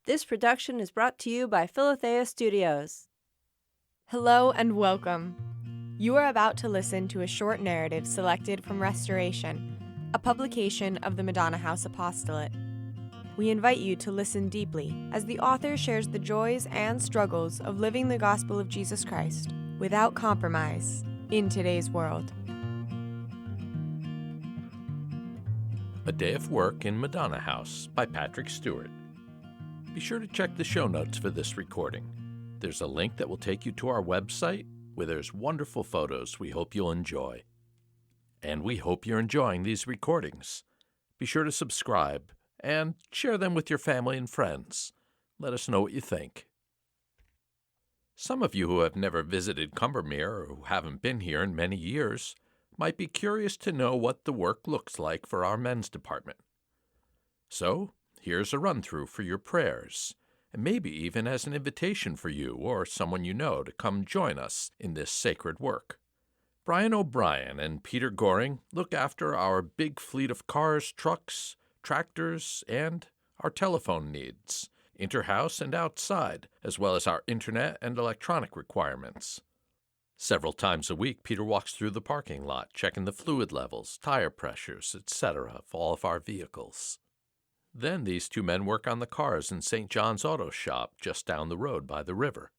This production is brought to you by Philothea Studios. Hello and welcome. You are about to listen to a short narrative selected from Restoration, a publication of the Madonna House Apostolate. We invite you to listen deeply as the author shares the joys and struggles of living the gospel of Jesus Christ without compromise in today's world. A Day of Work in Madonna House by Patrick Stewart. Be sure to check the show notes for this recording. There's a link that will take you to our website where there's wonderful photos we hope you'll enjoy. And we hope you're enjoying these recordings. Be sure to subscribe and share them with your family and friends. Let us know what you think. Some of you who have never visited Combermere or who haven't been here in many years might be curious to know what the work looks like for our men's department. So, here's a run-through for your prayers, and maybe even as an invitation for you or someone you know to come join us in this sacred work. Brian O'Brien and Peter Goring look after our big fleet of cars, trucks, tractors, and our telephone needs, inter-house and outside, as well as our internet and electronic requirements. Several times a week, Peter walks through the parking lot, checking the fluid levels, tire pressures, etc. of all of our vehicles. Then these two men work on the cars in St. John's Auto Shop just down the road by the river.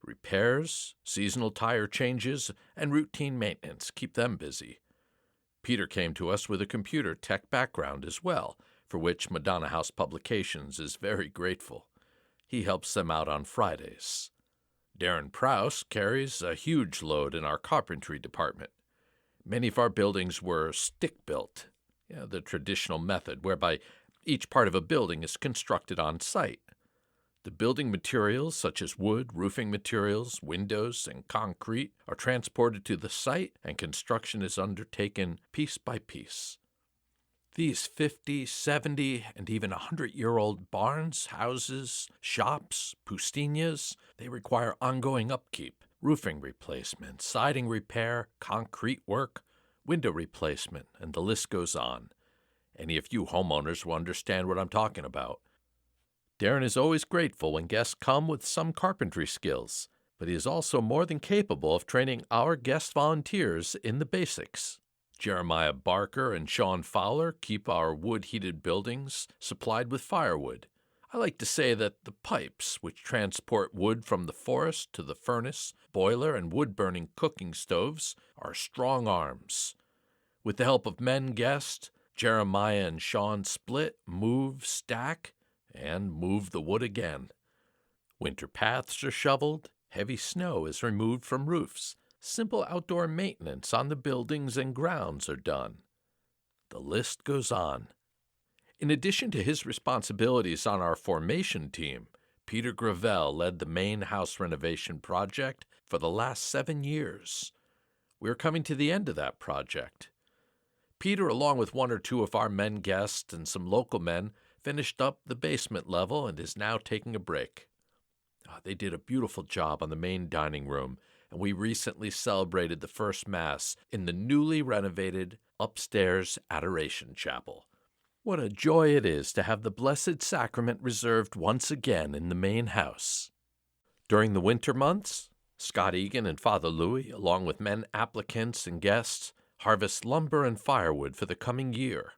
Repairs, seasonal tire changes, and routine maintenance keep them busy. Peter came to us with a computer tech background as well, for which Madonna House Publications is very grateful. He helps them out on Fridays. Darren Prowse carries a huge load in our carpentry department. Many of our buildings were stick-built, the traditional method whereby each part of a building is constructed on site. The building materials, such as wood, roofing materials, windows, and concrete, are transported to the site, and construction is undertaken piece by piece. These 50, 70, and even 100-year-old barns, houses, shops, pustinas, they require ongoing upkeep, roofing replacement, siding repair, concrete work, window replacement, and the list goes on. Any of you homeowners will understand what I'm talking about. Darren is always grateful when guests come with some carpentry skills, but he is also more than capable of training our guest volunteers in the basics. Jeremiah Barker and Sean Fowler keep our wood-heated buildings supplied with firewood. I like to say that the pipes, which transport wood from the forest to the furnace, boiler, and wood-burning cooking stoves, are strong arms. With the help of men guests, Jeremiah and Sean split, move, stack, and move the wood again. Winter paths are shoveled, heavy snow is removed from roofs, simple outdoor maintenance on the buildings and grounds are done. The list goes on. In addition to his responsibilities on our formation team, Peter Gravel led the main house renovation project for the last 7 years. We're coming to the end of that project. Peter, along with one or two of our men guests and some local men, finished up the basement level and is now taking a break. They did a beautiful job on the main dining room, and we recently celebrated the first Mass in the newly renovated upstairs Adoration Chapel. What a joy it is to have the Blessed Sacrament reserved once again in the main house. During the winter months, Scott Egan and Father Louis, along with men applicants and guests, harvest lumber and firewood for the coming year.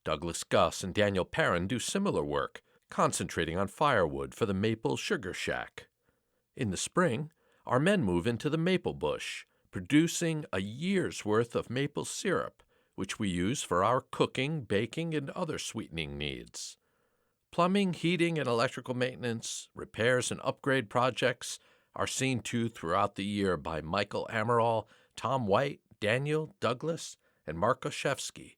Douglas Gus and Daniel Perrin do similar work, concentrating on firewood for the Maple Sugar Shack. In the spring, our men move into the maple bush, producing a year's worth of maple syrup, which we use for our cooking, baking, and other sweetening needs. Plumbing, heating, and electrical maintenance, repairs, and upgrade projects are seen to throughout the year by Michael Amaral, Tom White, Daniel, Douglas, and Mark Oshevsky.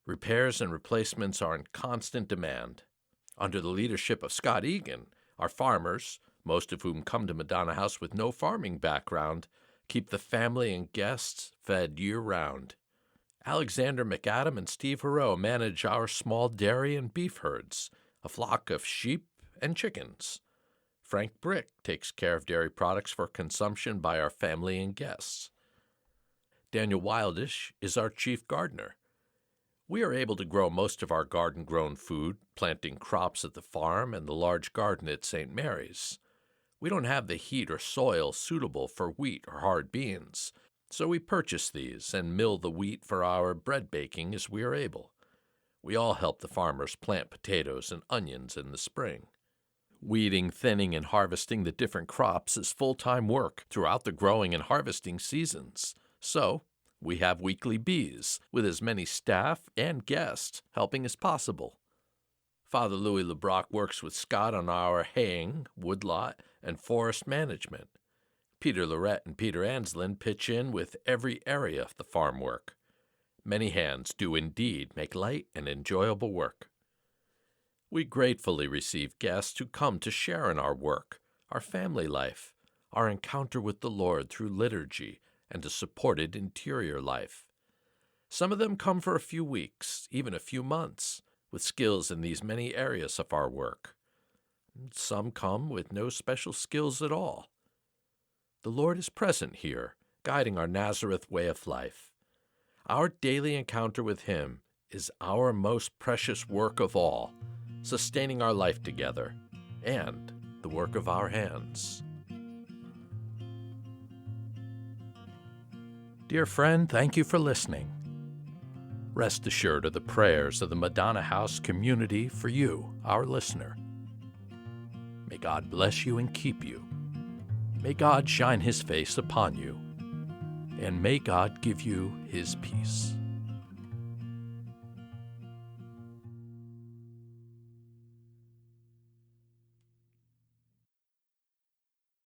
Repairs and replacements are in constant demand. Under the leadership of Scott Egan, our farmers, most of whom come to Madonna House with no farming background, keep the family and guests fed year-round. Alexander McAdam and Steve Heroux manage our small dairy and beef herds, a flock of sheep and chickens. Frank Brick takes care of dairy products for consumption by our family and guests. Daniel Wildish is our chief gardener. We are able to grow most of our garden-grown food, planting crops at the farm and the large garden at St. Mary's. We don't have the heat or soil suitable for wheat or hard beans, so we purchase these and mill the wheat for our bread baking as we are able. We all help the farmers plant potatoes and onions in the spring. Weeding, thinning, and harvesting the different crops is full-time work throughout the growing and harvesting seasons. So, we have weekly bees, with as many staff and guests helping as possible. Father Louis LeBrock works with Scott on our haying, woodlot, and forest management. Peter Lorette and Peter Anslin pitch in with every area of the farm work. Many hands do indeed make light and enjoyable work. We gratefully receive guests who come to share in our work, our family life, our encounter with the Lord through liturgy, and a supported interior life. Some of them come for a few weeks, even a few months, with skills in these many areas of our work. Some come with no special skills at all. The Lord is present here, guiding our Nazareth way of life. Our daily encounter with Him is our most precious work of all, sustaining our life together, and the work of our hands. Dear friend, thank you for listening. Rest assured of the prayers of the Madonna House community for you, our listener. May God bless you and keep you. May God shine His face upon you, and may God give you His peace.